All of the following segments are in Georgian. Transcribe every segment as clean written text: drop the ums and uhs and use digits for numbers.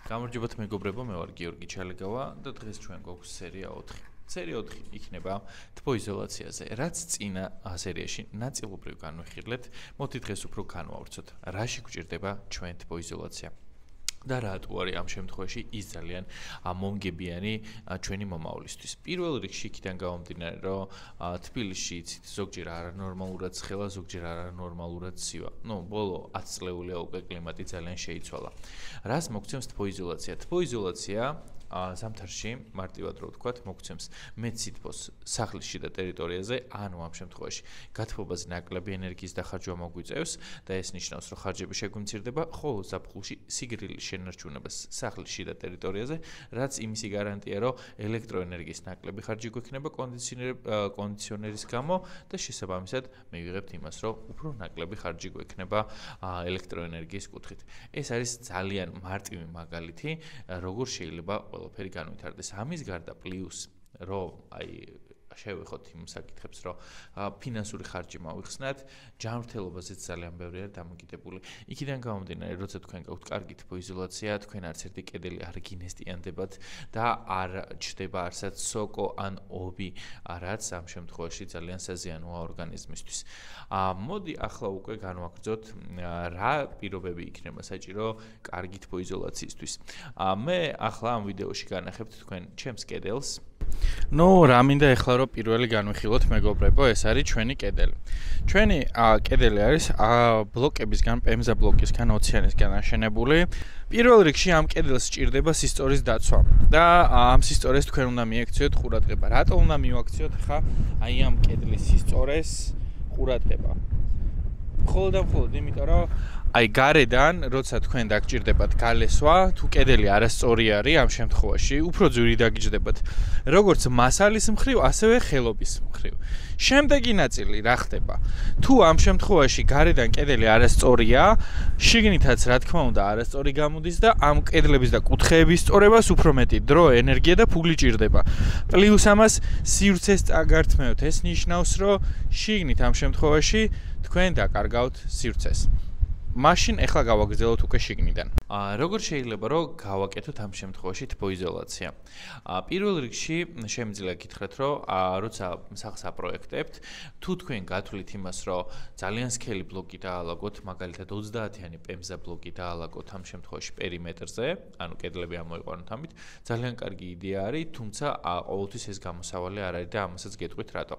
გამარჯობათ მეგობრებო, მე ვარ გიორგი ჩალეგავა და დღეს ჩვენ გვაქვს სერია 4. სერია 4 იქნება თბოიზოლაციაზე, რაც წინა სერიაში ნაწილობრივ განვიხილეთ. მოდით დღეს უფრო განვავრცოთ, რაში გვჭირდება ჩვენ თბოიზოლაცია. და რატო არის ამ შემთხვევაში ის ძალიან მომგებიანი ჩვენი მომავლისთვის. პირველ რიგში იქიდან გამომდინარე, რომ თბილისში იცით ზოგჯერ არანორმალურად ცხელა, ზოგჯერ არანორმალურად ცივა. ბოლო 10 წლეულია უკვე კლიმატი ძალიან შეიცვალა. რას მოგცემს თბოიზოლაცია? თბოიზოლაცია ზამთარში მარტივად რო ვთქვათ, მოგცემს მეტსითბოს სახლის შიდა ტერიტორიაზე, ანუ ამ შემთხვევაში გათბობაზე ნაკლები ენერგიის დახარჯვა მოგვიწევს და ეს ნიშნავს, რომ ხარჯები შეგვიმცირდება, ხოლო ზაფხულში სიგრილის შენარჩუნებას სახლის შიდა ტერიტორიაზე, რაც იმისი გარანტია, რომ ელექტროენერგიის ნაკლები ხარჯი გვექნება კონდიციონერის გამო და შესაბამისად მივიღებთ იმას, რომ უფრო ნაკლები ხარჯი გვექნება ელექტროენერგიის კუთხით. ეს არის ძალიან მარტივი მაგალითი, როგორ შეიძლება ყველაფერი განვითარდეს. ამის გარდა პლუს რომ შევეხოთ იმ საკითხებს, რომ ფინანსური ხარჯი მოვიხსნათ, ჯანმრთელობაზეც ძალიან ბევრი არის დამოკიდებული. იქიდან გამომდინარე, როცა თქვენ გაქვთ კარგი თბოიზოლაცია, თქვენ არც ერთი კედელი არ გინესტიანდებათ და არ ჩდება არსად სოკო ან ობი, რაც ამ შემთხვევაში ძალიან საზიანოა ორგანიზმისთვის. მოდი ახლა უკვე განვაგრძოთ, რა პირობები იქნება საჭირო კარგი თბოიზოლაციისთვის. მე ახლა ამ ვიდეოში განახებთ თქვენ ჩემს კედელს. რა მინდა ეხლა რომ პირველი განვიხილოთ მეგობრებო, ეს არის ჩვენი კედელი. ჩვენი კედელი არის ბლოკებისგან, პემზა ბლოკისგან, ოციანისგან აშენებული. პირველ რიგში ამ კედელს სჭირდება სისტორის დაცვა და ამ სისტორეს თქვენ უნდა მიექციოთ ყურადღება. რატო უნდა მივაქციოთ ხა ამ კედლის სისტორეს ყურადღება? მხოლოდ და მხოლოდ იმიტომ, რომ გარედან, როცა თქვენ დაგჭირდებათ გალესვა, თუ კედელი არასწორი არის ამ შემთხვევაში, უფრო ძვირი დაგიჯდებათ. როგორც მასალის მხრივ, ასევე ხელობის მხრივ. შემდეგი ნაწილი რა ხდება? თუ ამ შემთხვევაში გარედან კედელი არასწორია, შიგნითაც რა თქმა უნდა არასწორი გამოდის და ამ კედლების და კუთხეების სწორებას უფრო მეტი დრო, ენერგია და ფუგლი ჭირდება. პლუს ამას სივრცეს წაგართმევთ. ეს ნიშნავს, რომ შიგნით ამ შემთხვევაში თქვენ დაკარგავთ სივრცეს. მაშინ ეხლა გავაგრძელოთ უკვე შიგნიდან. როგორ შეიძლება რომ გავაკეთოთ ამ შემთხვევაში თბოიზოლაცია? პირველ რიგში შემიძლია გითხრათ, რომ როცა სახლს აპროექტებთ, თუ თქვენ გათვლით იმას, რომ ძალიან სქელი ბლოკი დაალაგოთ, მაგალითად 30-იანი პემზა ბლოკი დაალაგოთ ამ შემთხვევაში პერიმეტრზე, ანუ კედლები ამოიყვანოთ ამით, ძალიან კარგი იდეა არის, თუმცა ყოველთვის ეს გამოსავალი არ არის და ამასაც გეტყვით რატო.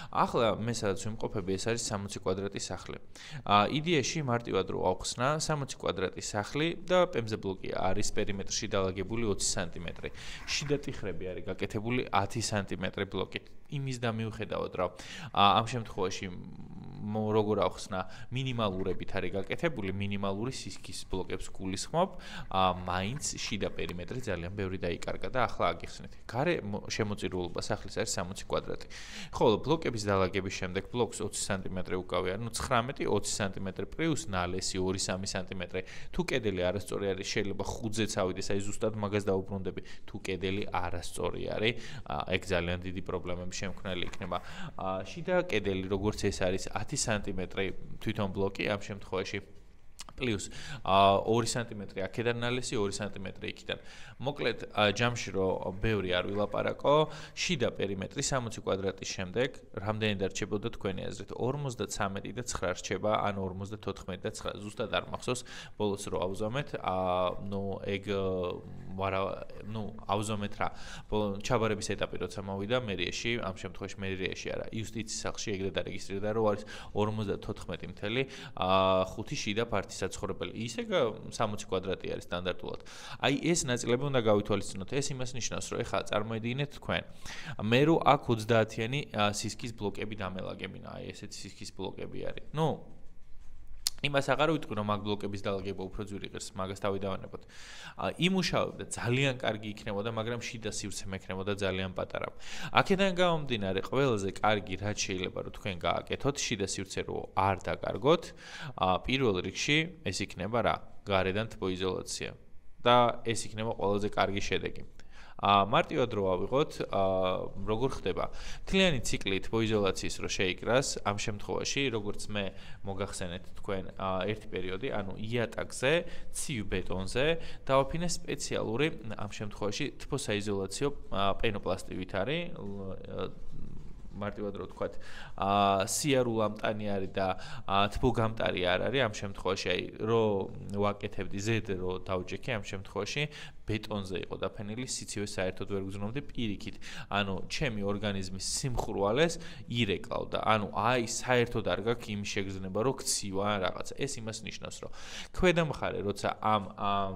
ახლა მე სადაც ვიმყოფები, ეს არის 60 კვადრატის სახლი. იდეაში მარტივად რო ავხსნა 60 კვადრატის სახლი და პემზა ბლოკი არის პერიმეტრში დალაგებული 20 სანტიმეტრი. შიდა ტიხრები არის გაკეთებული 10 სანტიმეტრი ბლოკით. იმის და მიუხედავად, რომ ამ შემთხვევაში როგორ ავხსნა მინიმალურებით არის გაკეთებული, მინიმალური სისქის ბლოკებს გულისხმობ, მაინც შიდა პერიმეტრი ძალიან ბევრი დაიკარგა და ახლა აგიხსნით. გარე შემოწირულობა სახლის არის 60 კვადრატი. ხოლო ბლოკების დალაგების შემდეგ ბლოკს 20 სანტიმეტრი უკავია, 19, 20 სანტიმეტრი პლუს ნალესი 2-3 სანტიმეტრი. თუ კედელი არასწორი არის, შეიძლება 5-ზეც ავიდეს, ზუსტად მაგას დაუბრუნდები. თუ კედელი არასწორი არის, ეგ ძალიან დიდი პრობლემები შემქმნელი იქნება. შიდა კედელი როგორც ეს არის 10 სანტიმეტრი თვითონ ბლოკი ამ შემთხვევაში პლუს 2 სანტიმეტრი აქედან ნალესი, 2 სანტიმეტრი იქიდან. მოკლედ, ჯამში რომ ბევრი არ ვილაპარაკო, შიდა პერიმეტრი 60 კვადრატის შემდეგ, რამდენი დარჩებოდა თქვენი აზრით? 53 და 9 რჩება, ან 54 და 9. ზუსტად არ მახსოვს, ბოლოს რო ავზომეთ, ეგ ავზომეთ რა. ჩაბარების ეტაპი როცა მოვიდა მერიაში, ამ შემთხვევაში მერიაში არა, იუსტიციის სახლში ეგრე დარეგისტრირდა, რომ არის 54.5 შიდა პარტი საცხოვრებელი. ისე 60 კვადრატი არის სტანდარტულად. ეს ნაწილები უნდა გავითვალისწინოთ. ეს იმას ნიშნავს, რომ ეხლა წარმოედგინეთ თქვენ. მე რო აქ 30-იანი სისქის ბლოკები დამელაგებინა, ესეთი სისქის ბლოკები არის. იმას აღარ ვიტყვი, რომ მაგ ბლოკების დალაგება უფრო ძვირი ღირს, მაგას თავი დავანებოთ. იმუშავებდა ძალიან კარგი იქნებოდა, მაგრამ შიდა სივრცე მექნებოდა ძალიან პატარა. აქედან გამომდინარე, ყველაზე კარგი რაც შეიძლება რომ თქვენ გააკეთოთ, შიდა სივრცე რო არ დაკარგოთ, პირველ რიგში ეს იქნება რა? გარედან თბოიზოლაცია. და ეს იქნება ყველაზე კარგი შედეგი. მარტივად რო ავიღოთ, როგორ ხდება. მთლიანი ციკლი თბოიზოლაციის რო შეიკრას, ამ შემთხვევაში, როგორც მე მოგახსენეთ თქვენ ერთი პერიოდი, ანუ იატაკზე, ცივ ბეტონზე დავაფინე სპეციალური ამ შემთხვევაში თბოსაიზოლაციო პენოპლასტივით არის მარტივად რო ვთქვათ, სიარულამტანი არის და თბოგამტარი არ არის ამ შემთხვევაში, აი რო ვაკეთებდი ზედ რო დავჯექი ამ შემთხვევაში ბეტონზე იყო დაფენილი, სიცივე საერთოდ ვერ გძნობდი პირიქით. ანუ ჩემი ორგანიზმის სიმხურვალეს ირეკლავდა. ანუ აი საერთოდ არ გაქვს იმ შეგრძნება, რომ ქცივა ან რაღაცა. ეს იმას ნიშნავს, რომ ქვედა მხარე როცა ამ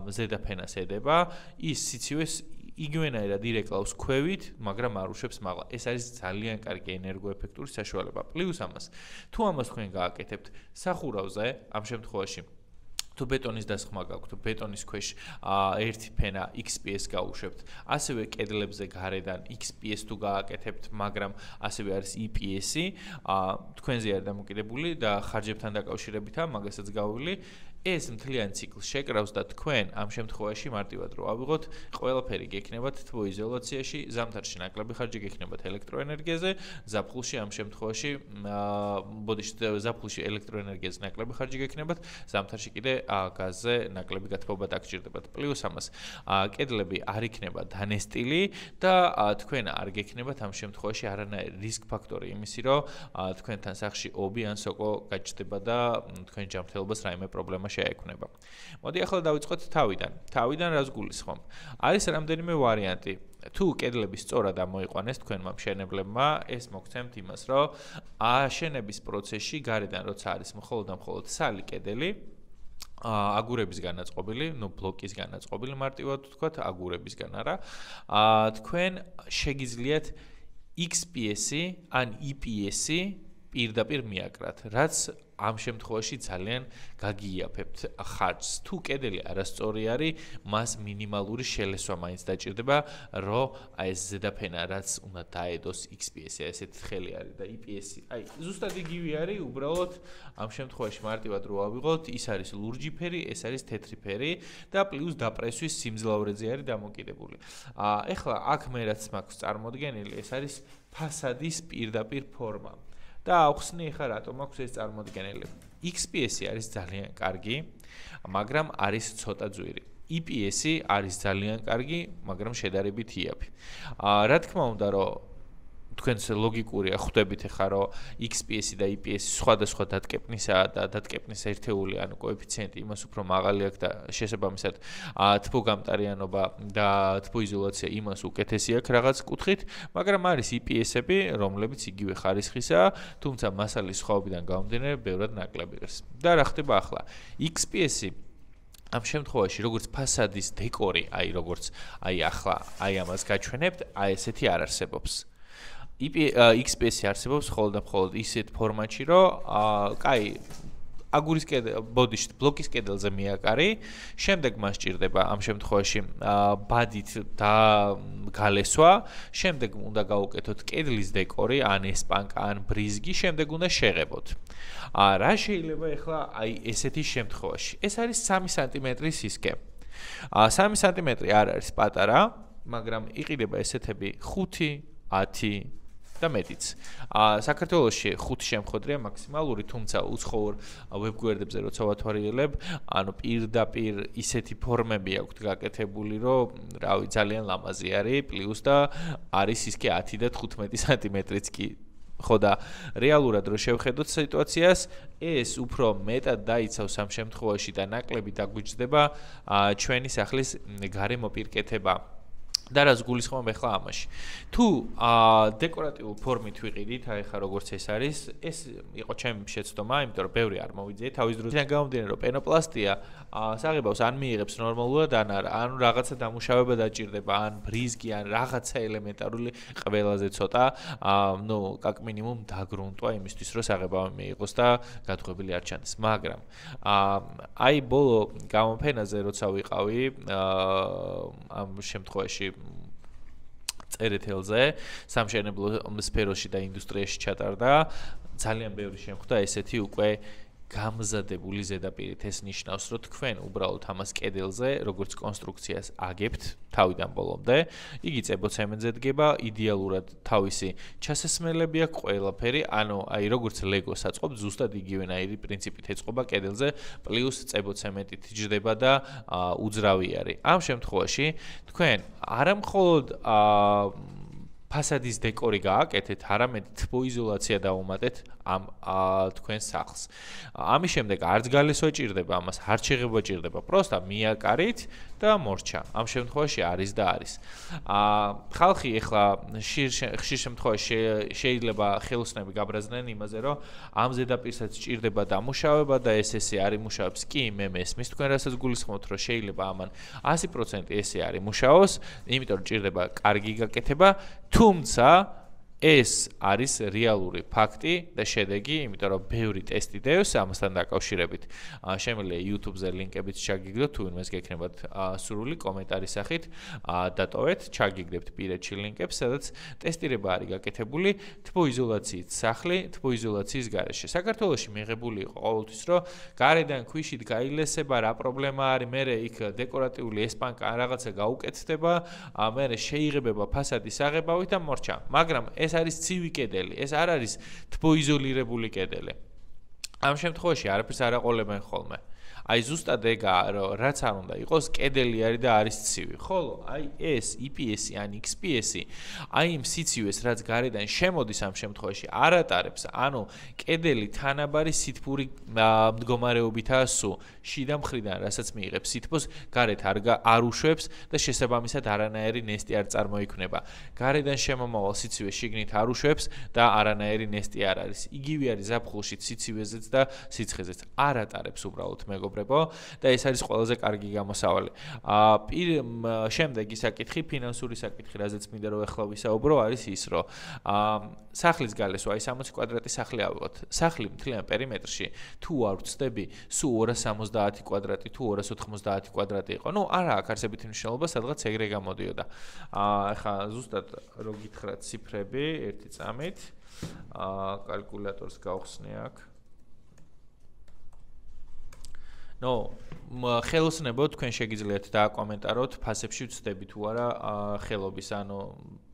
ზედაფენას ედება, ის სიცივეს იგივენაირად ირეკლავს ქვევით, მაგრამ არ უშვებს მაღლა. ეს არის ძალიან კარგი ენერგოეფექტური საშუალება. პლუს ამას, თუ ამას თქვენ გააკეთებთ სახურავზე, ამ შემთხვევაში თუ ბეტონის დასხმა გაქვთ, ბეტონის ქვეშ ერთი ფენა XPS გაუშვებთ, ასევე კედლებზე გარედან XPS თუ გააკეთებთ, მაგრამ ასევე არის EPS-ი, თქვენზე არის დამოკიდებული და ხარჯებთან დაკავშირებითაა, მაგასაც გავავლი. ეს მთლიანი ციკლს შეკრავს და თქვენ ამ შემთხვევაში მარტივად რო ავიღოთ, ყველაფერი გექნებათ თბოიზოლაციაში, ზამთარში ნაკლები ხარჯი გექნებათ ელექტროენერგიაზე, ზაფხულში ამ შემთხვევაში ზაფხულში ელექტროენერგიაზე ნაკლები ხარჯი გექნებათ, ზამთარში კიდე გაზზე ნაკლები გათბობა დაგჭირდებათ. პლუს ამას, კედლები არ იქნება დანესტილი და თქვენ არ გექნებათ ამ შემთხვევაში არანაირი რისკ ფაქტორი იმისი, რომ თქვენთან სახლში ობი ან სოკო გაჩნდება და თქვენ ჯანმრთელობას რაიმე პრობლემა შეექმნება. მოდი ახლა დავიწყოთ თავიდან. თავიდან რას გულისხმობ? არის რამდენიმე ვარიანტი. თუ კედლები სწორად ამოიყვანეს თქვენმა მშენებლებმა, ეს მოგცემთ იმას, რომ აშენების პროცესში გარედან როცა არის მხოლოდ სალი კედელი, აგურებისგან აწყობილი, ბლოკის განაწყობილი მარტივად ვთქვათ, აგურებისგან არა. თქვენ შეგიძლიათ XPS-ი ან EPS-ი პირდაპირ მიაკრათ, რაც ამ შემთხვევაში ძალიან გაგიაფებთ ხარჯს. თუ კედელი არასწორი არის, მას მინიმალური შელესვა მაინც დაჭირდება, რომ აი ეს ზედაფენა რაც უნდა დაედოს XPS-ი, ესეთ ხელი არის და EPS-ი. აი ზუსტად იგივე არის, უბრალოდ ამ შემთხვევაში მარტივად რო ავიღოთ, ის არის ლურჯი ფერი, ეს არის თეთრი ფერი და პლუს დაპრესვის სიმძლავრეზე არის დამოკიდებული. ეხლა აქ მე რაც მაქვს წარმოდგენილი, ეს არის ფასადის პირდაპირ ფორმა. და ახსნი ხა რატომ აქვს ეს წარმოდგენილი. XPS-ი არის ძალიან კარგი, მაგრამ არის ცოტა ძვირი. EPS-ი არის ძალიან კარგი, მაგრამ შედარებით იაფი. რა თქმა უნდა, რომ თქვენს ლოგიკურია ხვდებით ხა, რომ XPS-ი და EPS-ი სხვადასხვა დატკეპნისაა და დატკეპნის ერთეული, ანუ კოეფიციენტი იმას უფრო მაღალი აქვს და შესაბამისად თბოგამტარიანობა და თბოიზოლაცია იმას უკეთესი აქვს რაღაც კუთხით, მაგრამ არის EPS-ები, რომლებიც იგივე ხარისხისაა, თუმცა მასალის სხვაობიდან გამომდინარე, ბევრად ნაკლები ღირს. და რა ხდება ახლა? XPS-ი ამ შემთხვევაში, როგორც ფასადის დეკორი, აი როგორც აი ახლა აი ამას გაჩვენებთ, აი ესეთი არ არსებობს. XPS-ი არსებობს მხოლოდ ისეთ ფორმატში, რომ კაი აგურის ბოდიში ბლოკის კედელზე მიაკარი, შემდეგ მას ჭირდება ამ შემთხვევაში ბადით და გალესვა, შემდეგ უნდა გაუკეთოთ კედლის დეკორი, ან ესპანკა, ან ბრიზგი, შემდეგ უნდა შეღებოთ. რა შეიძლება ახლა აი ესეთი შემთხვევაში? ეს არის 3 სანტიმეტრის სისქე. 3 სანტიმეტრი არ არის პატარა, მაგრამ იყიდება ესეთები 5, 10 და მეტიც. საქართველოში 5 შემხოდრია მაქსიმალური, თუმცა უცხოურ ვებგვერდებზე როცა ვათვალიერებ, ანუ პირდაპირ ისეთი ფორმები აქვთ გაკეთებული, რომ რავი, ძალიან ლამაზი არის, პლუს და არის ისე 10 და 15 სანტიმეტრიც კი. ხო და რეალურად რო შევხედოთ სიტუაციას, ეს უფრო მეტად დაიცავს ამ შემთხვევაში და ნაკლები დაგვიჯდება ჩვენი სახლის გარემო პირკეთება. და რას გულისხმობ ახლა ამაში. თუ დეკორატიულ ფორმით ვიყიდით, აი ხა როგორც ეს არის, ეს იყო ჩემი შეცდომა, იმიტომ რომ ბევრი არ მოვიძიე თავის დროს. თან გამომდინარე, რომ პენოპლასტია საღებავს ან მიიღებს ნორმალურად, ან არა, ან რაღაცა დამუშავება დაჭირდება, ან ბრიზგი, ან რაღაცა ელემენტარული ყველაზე ცოტა, კაკ მინიმუმ დაგრუნტვა იმისთვის, რომ საღებავი მიიღოს და გადღებილი არ ჩანდეს. მაგრამ აი ბოლო გამოფენაზე როცა ვიყავი, ამ შემთხვევაში წერეთელზე, სამშენებლო სფეროში და ინდუსტრიაში ჩატარდა, ძალიან ბევრი შემხვდა ესეთი უკვე გამზადებული ზედაპირით ეს ნიშნავს, რომ თქვენ უბრალოდ ამას კედელზე, როგორც კონსტრუქციას აგებთ თავიდან ბოლომდე, იგი წებოცემენტზე დგება, იდეალურად თავისი ჩასასმელები აქვს ყველაფერი, ანუ აი როგორც ლეგოს აწყობთ, ზუსტად იგივენაირი პრინციპით ეწყობა კედელზე, პლუს წებოცემენტით ჯდება და უძრავი არის. ამ შემთხვევაში თქვენ არა მხოლოდ ფასადის დეკორი გააკეთეთ, არამედ თბოიზოლაცია დაუმატეთ ამ თქვენ სახლს. ამის შემდეგ არც გალესვა ჭირდება, ამას არ შეღება ჭირდება, პროსტა მიაკარით და მორჩა. ამ შემთხვევაში არის და არის. ხალხი ეხლა ხშირ შემთხვევაში შეიძლება ხელოსნები გაბრაზდნენ იმაზე, რომ ამ ზედაპირსაც ჭირდება დამუშავება და ესე არ იმუშავებს. კი, მე მესმის თქვენ რასაც გულისხმობთ, რომ შეიძლება ამან 100% ესე არ იმუშაოს, იმიტომ რომ ჭირდება კარგი გაკეთება, თუმცა ეს არის რეალური ფაქტი და შედეგი, იმიტომ რომ ბევრი ტესტი დევს ამასთან დაკავშირებით. შემიძლია YouTube-ზე ლინკებიც ჩაგიგდოთ, თუ ვინმეს გექნებათ სრული კომენტარის სახით, დატოვეთ, ჩაგიგდებთ პირადში ლინკებს, სადაც ტესტირება არის გაკეთებული თბოიზოლაციით სახლი, თბოიზოლაციის გარეშე. საქართველოში მიღებული იყო ყოველთვის, რომ გარედან ქვიშით გაილესება, რა პრობლემა არის, მერე იქ დეკორატიული ესპანკა რაღაცა გაუკეთდება, მერე შეიღებება ფასადის აღებავით და მორჩა. მაგრამ ეს არის ცივი კედელი, ეს არ არის თბოიზოლირებული კედელი. ამ შემთხვევაში არაფერს არ აყოლებენ ხოლმე. აი ზუსტად ეგაა, რომ რაც არ უნდა იყოს, კედელი არის და არის ცივი. ხოლო აი ეს EPS-ი ან XPS-ი, აი იმ სიცივეს, რაც გარედან შემოდის ამ შემთხვევაში, არ ატარებს, ანუ კედელი თანაბარი სითბური მდგომარეობითაა სულ. შიდა მხრიდან, რასაც მიიღებს სითბოს, გარეთ არ უშვებს და შესაბამისად არანაირი ნესტი არ წარმოიქმნება. გარედან შემომავალ სიცივეს შიგნით არ უშვებს და არანაირი ნესტი არ არის. იგივე არის ზაფხულში სიცივეზეც და სიცხეზეც. არ ატარებს უბრალოდ მეგობრებო და ეს არის ყველაზე კარგი გამოსავალი. შემდეგი საკითხი, ფინანსური საკითხი, რაზეც მინდა რომ ახლა ვისაუბრო, არის ის, რომ სახლის გალესვა, აი 60 კვადრატი სახლი ავიღოთ. სახლი მთლიან პერიმეტრში თუ არ ვწდები, სულ 270 კვადრატი თუ 290 კვადრატი იყო. ნუ არა აქვს არსებითი მნიშვნელობა, სადღაც ეგრე გამოდიოდა. ახლა ზუსტად რო გითხრათ ციფრები, ერთი წამით, კალკულატორს გავხსნე აქ. ნუ ხელოსნებო, თქვენ შეგიძლიათ დააკომენტაროთ, ფასებში ვწდები თუ არა ხელობის, ანუ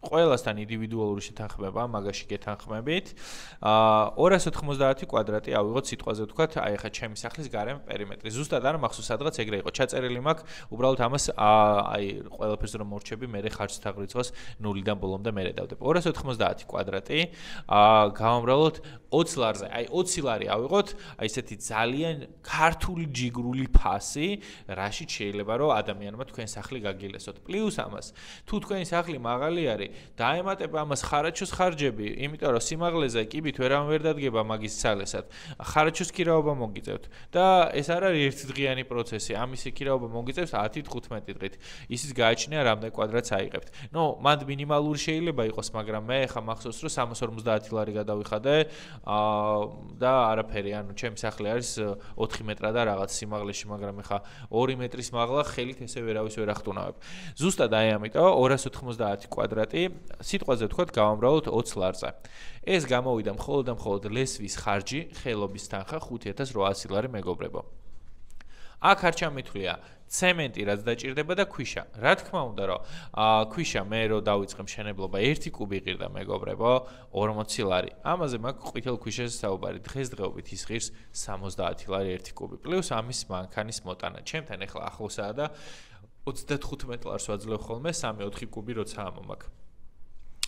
ყველასთან ინდივიდუალური შეთანხმება, მაგაში გეთანხმებით. 290 კვადრატი ავიღოთ სიტყვაზე ვთქვათ, აი ახლა ჩემი სახლის გარემო პერიმეტრი. ზუსტად არ მახსოვს, სადღაც ეგრე იყო. ჩაწერილი მაქვს, უბრალოდ ამას აი ყველაფერს რომ მორჩები, მე ხარჯს თაღრიცხვას 0-დან ბოლომდე მე დავდებ. 290 კვადრატი, გავამრავლოთ 20 ლარზე. აი 20 ლარი ავიღოთ, აი ესეთი ძალიან ქართული ჯიგრული ფასი, რაშიც შეიძლება რომ ადამიანმა თქვენ სახლი გაგილესოთ. პლუს ამას, თუ თქვენი სახლი მაღალი არის, დაემატება ამას ხარაჩოს ხარჯები, იმიტომ რომ სიმაღლეზე კიბით ვერ დადგება მაგის ცალესად. ხარაჩოს ქირაობა მოგიწევთ და ეს არ არის ერთდღიანი პროცესი. ამისი ქირაობა მოგიწევს 10-15 დღით. ისიც გააჩნია რამდენი კვადრატს აიღებთ. ნუ მანდ მინიმალური შეიძლება იყოს, მაგრამ მე ხა მახსოვს რომ 350 ლარი გადავიხადე და არაფერი, ანუ ჩემი სახლი არის 4 მეტრა და რაღაც სიმაღლეში, მაგრამ ხა 2 მეტრის მაღლა ხელით ესე ვერავის ვერ ახტუნავებ. ზუსტად აი ამიტომ 290 კვადრატი სიტყვაზე ვთქვათ გავამრავლოთ 20 ლარზე. ეს გამოვიდა მხოლოდ ლესვის ხარჯი, ხელობის თანხა 5800 ლარი მეგობრებო. აქ არ ჩამithვლია ცემენტი, რაც დაჭირდება და ქვიშა. რა თქმა უნდა, რომ ქვიშა მე რო დავიწყე მშენებლობა 1 კუბი ღირდა მეგობრებო, 40 ლარი. ამაზე მაქვს ყვითელ ქვიშაზე საუბარი. დღესდღეობით ის ღირს 70 ლარი 1 კუბი. პლუს ამის მანქანის მოტანა. ჩემთან ახლა ახლოსაა და 35 ლარს ვაძლევ ხოლმე 3-4 კუბი როცა ამომაქვს.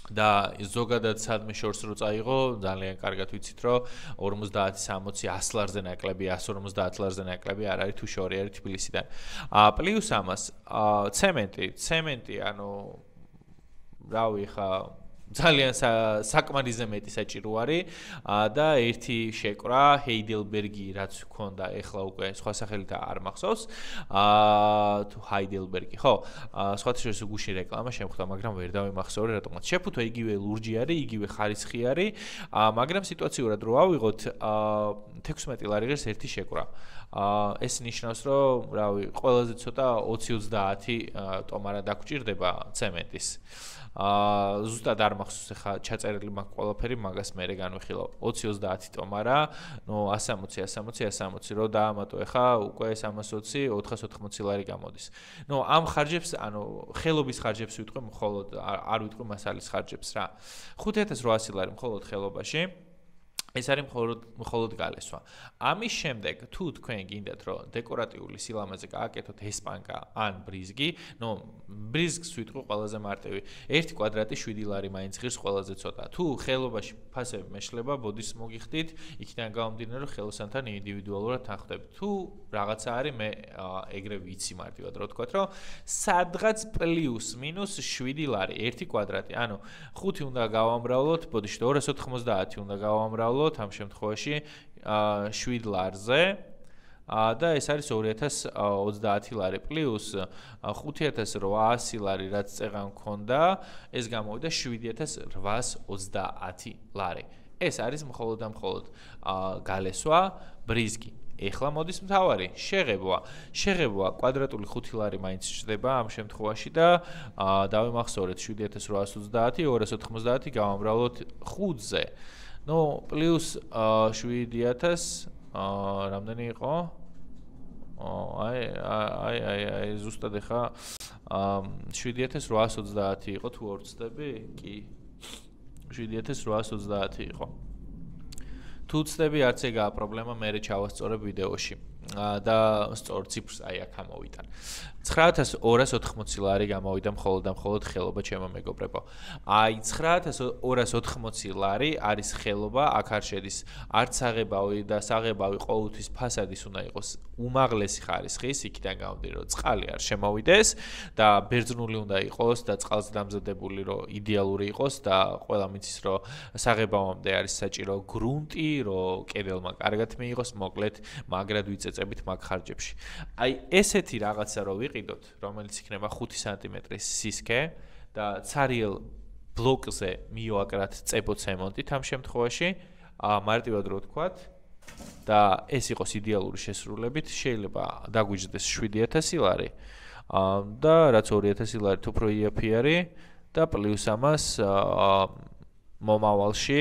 და ზოგადად სადმე შორს რო წაიღო, ძალიან კარგად ვიცით, რომ 50-60 100 ლარზე ნაკლები, 150 ლარზე ნაკლები არ არის თუ შორი არის თბილისიდან. პლუს ამას, ცემენტი, ანუ რავი ხა ძალიან საკმარისზე მეტი საჭირო არის და ერთი შეკრა ჰეიდელბერგი რაც ჰქონდა ეხლა უკვე სხვა სახელით არ მახსოვს თუ ჰაიდელბერგი ხო სხვათა შორის გუშინ რეკლამა შემხვდა მაგრამ ვერ დავიმახსოვრე რატომაც შეფუთვა იგივე ლურჯი არის იგივე ხარისხი არის მაგრამ სიტუაციურად რო ავიღოთ 16 ლარი ღირს ერთი შეკრა ეს ნიშნავს, რომ, რავი, ყველაზე ცოტა 20-30 ტომარა დაგჭირდება ცემენტის. ზუსტად არ მახსოვს ახლა ჩაწერილი მაქვს ყველაფერი, მაგას მე განვიხილავ 20-30 ტომარა, ნუ 160 რო დაამატო ახლა უკვე 320 480 ლარი გამოდის. ნუ ამ ხარჯებს, ანუ ხელობის ხარჯებს ვიტყვი, მხოლოდ არ ვიტყვი მასალის ხარჯებს რა. 5800 ლარი მხოლოდ ხელობაში. ეს არის მხოლოდ გალესვა. ამის შემდეგ თუ თქვენ გინდათ რომ დეკორატიული სილამაზე გააკეთოთ ესპანკა ან ბრიზგი, ნუ ბრიზგს ვიტყვი ყველაზე მარტივი. 1 კვადრატი 7 ლარი მაინც ღირს ყველაზე ცოტა. თუ ხელობაში ფასები მეშლება, ბოდის მოგიხდით, იქიდან გამომდინარე რომ ხელოსანთან ინდივიდუალურად თანხდებით. თუ რაღაცა არის, მე ეგრე ვიცი მარტივად რო თქვათ, რომ სადღაც პლუს მინუს 7 ლარი 1 კვადრატი. ანუ 5 უნდა გავამრავლოთ, ბოდიში 290 უნდა გავამრავლოთ ამ შემთხვევაში 7 ლარზე და ეს არის 2030 ლარი პლუს 5800 ლარი რაც წეღან მქონდა ეს გამოვიდა 7830 ლარი ეს არის მხოლოდ და მხოლოდ გალესვა ბრიზგი ეხლა მოდის მთავარი შეღებვა კვადრატული 5 ლარი მაინც ჩდება ამ შემთხვევაში და დავიმახსოვრეთ 7830 290 გავამრავლოთ 5-ზე ნუ პლუს 7000 რამდენი იყო? აი ზუსტად ახლა 7830 იყო თუ არ ვცდები? კი 7830 იყო. თუ ვცდები არც ეგაა პრობლემა, მე ჩავასწორებ ვიდეოში. და სწორ ციფრს აი აქ ამოვიტან. 9280 ლარი გამოვიდა მხოლოდ და მხოლოდ ხელობა ჩემო მეგობრებო. აი 9280 ლარი არის ხელობა, აქ არ შედის არც საღებავი და საღებავი ყოველთვის ფასადის უნდა იყოს უმაღლესი ხარისხის, იქიდან გამომდინარე რომ წყალი არ შემოვიდეს და ბერძნული უნდა იყოს და წყალზე დამზადებული რომ იდეალური იყოს და ყველა მიცის რომ საღებავამდე არის საჭირო გრუნტი, რომ კედელმა კარგად მიიღოს, მოკლედ მაგრად ვიწეწებით მაგ ხარჯებში. აი ესეთი რაღაცა რო ვიყიდოთ, რომელიც იქნება 5 სანტიმეტრის სისქე და ცარიელ ბლოკზე მივაკრათ წებო ცემენტით ამ შემთხვევაში, მარტივად რო ვთქვათ და ეს იყოს იდეალური შესრულებით, შეიძლება დაგვიჯდეს 7000 ლარი და რაც 2000 ლარი უფრო იაფი და პლუს ამას მომავალში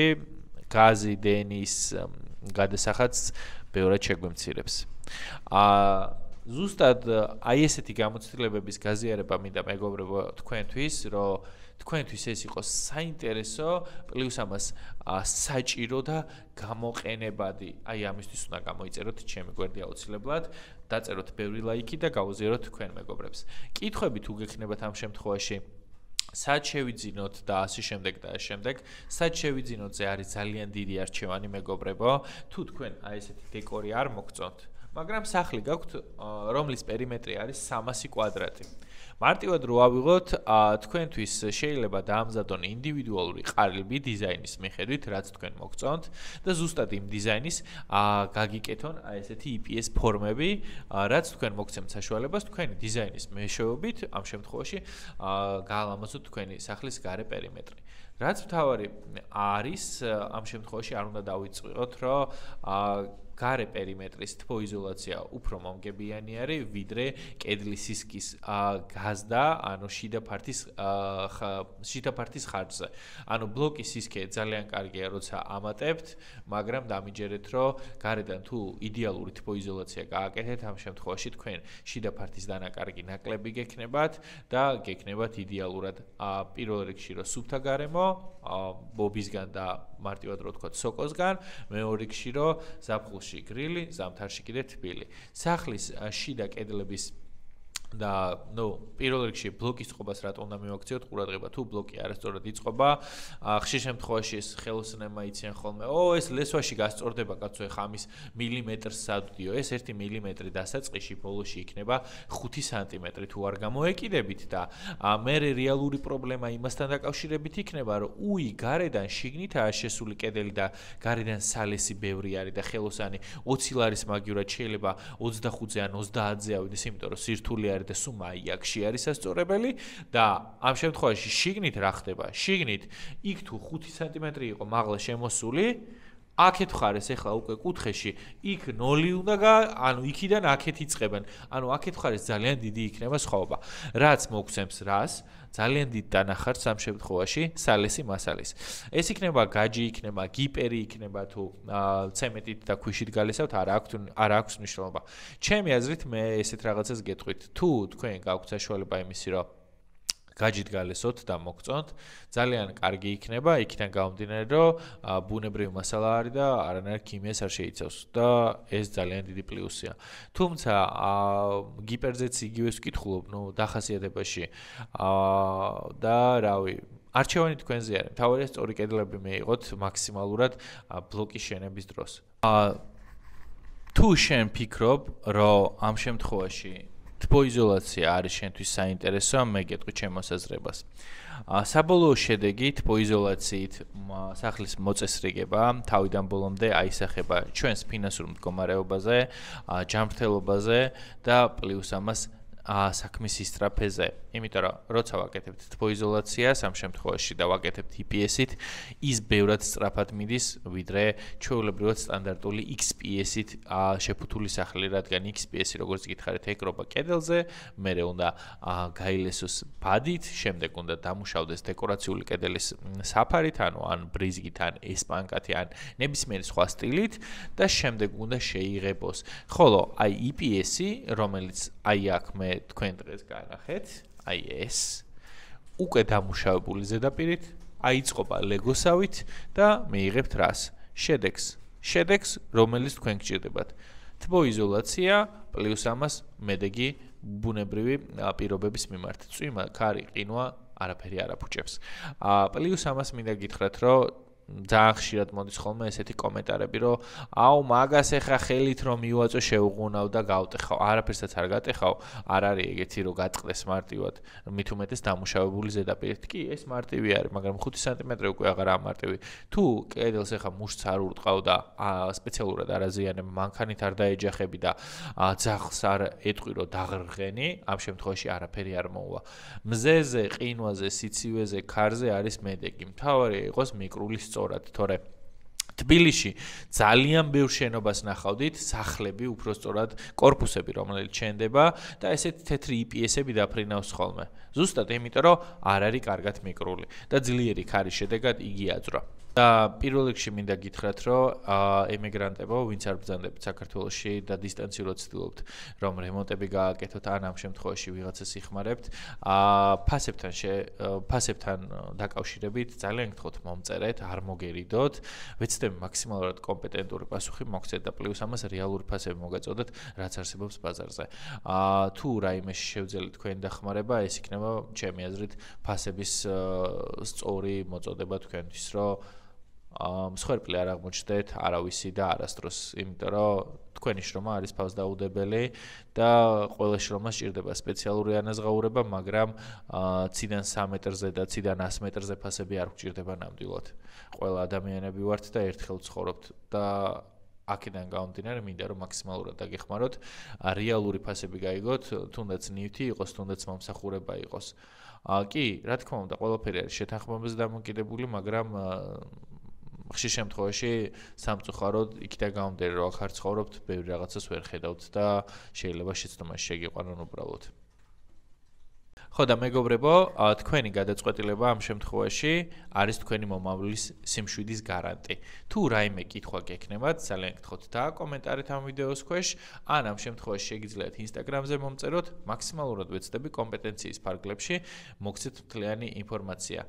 გაზი, დენის გადასახადს ბევრად შეგვემცირებს. ზუსტად აი ესეთი გამოცდილებების გაზიარება მინდა მეგობრებო თქვენთვის, რომ თქვენთვის ეს იყოს საინტერესო, პლუს ამას საჭირო და გამოყენებადი. აი ამისთვის უნდა გამოიწეროთ ჩემი გვერდი აუცილებლად, დაწეროთ ბევრი ლაიქი და გავუზიაროთ თქვენ მეგობრებს. კითხვები თუ გექნებათ ამ შემთხვევაში სად შევიძინოთ და ასე შემდეგ და ასე შემდეგ. სად შევიძინოთზე არის ძალიან დიდი არჩევანი მეგობრებო. თუ თქვენ აი ესეთი დეკორი არ მოგწონთ, მაგრამ სახლი გაქვთ, რომლის პერიმეტრი არის 300 კვადრატი. მარტივად რო ავიღოთ, თქვენთვის შეიძლება დაამზადონ ინდივიდუალური ყალიბი დიზაინის მიხედვით, რაც თქვენ მოგწონთ და ზუსტად იმ დიზაინის გაგიკეთონ აი ესეთი EPS ფორმები, რაც თქვენ მოგცემთ საშუალებას თქვენი დიზაინის მეშვეობით, ამ შემთხვევაში გაალამაზოთ თქვენი სახლის გარე პერიმეტრი. რაც მთავარი არის, ამ შემთხვევაში არ უნდა დავიწყოთ, რომ გარე პერიმეტრის თბოიზოლაცია უფრო მომგებიანი არის, ვიდრე კედლის სისქის გაზდა, ანუ შიდა ფართის ხარჯზე. ანუ ბლოკის სისქე ძალიან კარგია, როცა ამატებთ, მაგრამ დამიჯერეთ, რომ გარედან თუ იდეალური თბოიზოლაცია გააკეთეთ, ამ შემთხვევაში თქვენ შიდა ფართის დანაკარგი ნაკლები გექნებათ და გექნებათ იდეალურად პირველ რიგში რომ სუფთა გარემო, ბობისგან და მარტივად რო ვთქვათ, სოკოსგან, მეორე რიგში რომ ზაფხულში გრილი, ზამთარში კიდე თბილი. სახლის შიდა კედლების და ნუ პირველ რიგში ბლოკის წყობას რატომ უნდა მივაქციოთ ყურადღება თუ ბლოკი არასწორად იწყობა ხშირ შემთხვევაში ეს ხელოსნებმა იციან ხოლმე ეს ლესვაში გასწორდება კაცო ეხა ამის მილიმეტრს სადიო ეს 1 მილიმეტრი დასაწყისში ბოლოში იქნება 5 სანტიმეტრი თუ არ გამოეკიდებით და მე რეალური პრობლემა იმასთან დაკავშირებით იქნება რომ გარედან შიგნითაა შესული კედელი და გარედან სალესი ბევრი არის და ხელოსანი 20 ლარის მაგივრად შეიძლება 25-ზე ან 30-ზე ავიდეს იმიტომ რომ სირთული და სუმა იაკში არის სასწორებელი და ამ შემთხვევაში შიგნით რა ხდება? შიგნით იქ თუ 5 სანტიმეტრი იყო მაღლა შემოსული, აქეთ ხარეს ახლა უკვე კუთხეში, იქ 0 უნდა ანუ იქიდან აქეთ იწყებენ. ანუ აქეთ ხარეს ძალიან დიდი იქნება სხვაობა. რაც მოგცემს რას, ძალიან დიდ დანახარს ამ შემთხვევაში სალესი მასალის. ეს იქნება გაჯი, იქნება გიპერი, იქნება თუ ცემენტით და ქვიშით გალესავთ, არ აქვს მნიშვნელობა. ჩემი აზრით მე ესეთ რაღაცას გეტყვით. თუ თქვენ გაქვთ საშუალება იმისი, რომ გაჯით გალესოთ და მოგწონთ, ძალიან კარგი იქნება, იქიდან გამომდინარე, რომ ბუნებრივი მასალა არის და არანაირ ქიმიას არ შეიცავს და ეს ძალიან დიდი პლუსია. თუმცა გიპერზეც იგივეს ვკითხულობ, დახასიათებაში და რავი, არჩევანი თქვენზე არის. მთავარია სწორი კედლები მეიღოთ მაქსიმალურად ბლოკის შენების დროს. თუ შენ ფიქრობ, რომ ამ შემთხვევაში თბოიზოლაცია არის შენთვის საინტერესო, მე გეტყვი ჩემს მოსაზრებას. საბოლოო შედეგი თბოიზოლაციით სახლის მოწესრიგება თავიდან ბოლომდე აისახება ჩვენს ფინანსურ მდგომარეობაზე, ჯანმრთელობაზე და პლუს ამას საქმის ისტრაფეზე. იმიტომ რომ როცა ვაკეთებთ თბოიზოლაციას ამ შემთხვევაში და ვაკეთებთ IPS-ით, ის ბევრად სწრაფად მიდის, ვიდრე ჩვეულებრივად სტანდარტული XPS-ით შეფუთული სახლი, რადგან XPS-ი როგორც გითხარით, ეკრობა კედელზე, მერე უნდა გაილესოს ბადით, შემდეგ უნდა დამუშავდეს დეკორაციული კედლის საფარით, ან ბრიზგით, ან ესპანკათი, ან ნებისმიერი სხვა სტილით და შემდეგ უნდა შეიღებოს. ხოლო აი IPS-ი, რომელიც აი აქ მე თქვენ დღეს განახეთ, აი ეს უკვე დამუშავებული ზედაპირით აიწყობა ლეგოსავით და მიიღებთ რას? შედეგს, რომელიც თქვენ გჭირდებათ. თბოიზოლაცია პლუს ამას მედეგი ბუნებრივი პირობების მიმართ. წვიმა, ქარი, ყინვა არაფერი არ აფუჭებს. პლუს ამას მინდა გითხრათ, რომ ძალიან ხშირად მოდის ხოლმე ესეთი კომენტარები, რომ აუ მაგას ეხა ხელით რომ მივაწო შეუღუნავ და გავტეხავ. არაფერსაც არ გატეხავ, არ არის ეგეთი რომ გატყდეს მარტივად. მით უმეტეს დამუშავებული ზედაპირით. კი, ეს მარტივი არის, მაგრამ 5 სანტიმეტრი უკვე აღარაა მარტივი. თუ კედელს ეხა მუშტს არ ურტყავ და სპეციალურად არ აზიანებ, მანქანით არ დაეჯახები და ძაღლს არ ეტყვი რომ დაღრღენი, ამ შემთხვევაში არაფერი არ მოუვა. მზეზე, ყინვაზე, სიცივეზე, ქარზე არის მედეგი. მთავარია იყოს მიკრული სწორად, თორე თბილისში ძალიან ბევრ შენობას ნახავდით, სახლები უფრო სწორად, კორპუსები, რომელიც შენდება და ესეთი თეთრი IPS-ები დაფრინავს ხოლმე. ზუსტად იმიტომ, რომ არ არის კარგად მიკრული და ძლიერი ქარის შედეგად იგი აძვრა. და პირველ რიგში მინდა გითხრათ, რომ ემიგრანტებო, ვინც არ ბრძანდებით საქართველოში და დისტანციურად ცდილობთ, რომ რემონტები გააკეთოთ, ან ამ შემთხვევაში ვიღაცას იხმარებთ, ფასებთან დაკავშირებით ძალიან გთხოვთ მომწერეთ, არ მოგერიდოთ, ვეცდები მაქსიმალურად კომპეტენტური პასუხი მოგცეთ და პლუს ამას რეალური ფასები მოგაწოდოთ, რაც არსებობს ბაზარზე. თუ რაიმეში შევძელით თქვენი დახმარება, ეს იქნება ჩემი აზრით ფასების სწორი მოწოდება თქვენთვის, რომ მსხვერპლი არ აღმოჩნდეთ არავისი და არასდროს, იმიტომ რომ თქვენი შრომა არის ფასდაუდებელი და ყველა შრომას სჭირდება სპეციალური ანაზღაურება, მაგრამ ციდან 3 მეტრზე და ციდან 100 მეტრზე ფასები არ გვჭირდება ნამდვილად. ყველა ადამიანები ვართ და ერთხელ ცხოვრობთ და აქედან გამომდინარე მინდა რომ მაქსიმალურად დაგეხმაროთ, რეალური ფასები გაიგოთ, თუნდაც ნივთი იყოს, თუნდაც მომსახურება იყოს. კი, რა თქმა უნდა, ყველაფერი არის შეთანხმებაზე დამოკიდებული, მაგრამ ხშირ შემთხვევაში სამწუხაროდ იქიდან გამომდინარე რომ აქ არ ცხოვრობთ, ბევრი რაღაცას ვერ ხედავთ და შეიძლება შეცდომაში შეგიყვანონ უბრალოდ. ხო და მეგობრებო, თქვენი გადაწყვეტილება ამ შემთხვევაში არის თქვენი მომავლის სიმშვიდის გარანტი. თუ რაიმე კითხვა გექნებათ, ძალიან გთხოვთ დააკომენტარეთ ამ ვიდეოს ქვეშ, ან ამ შემთხვევაში შეგიძლიათ Instagram-ზე მომწეროთ, მაქსიმალურად ვეცდები კომპეტენციის ფარგლებში მოგცეთ მთლიანი ინფორმაცია.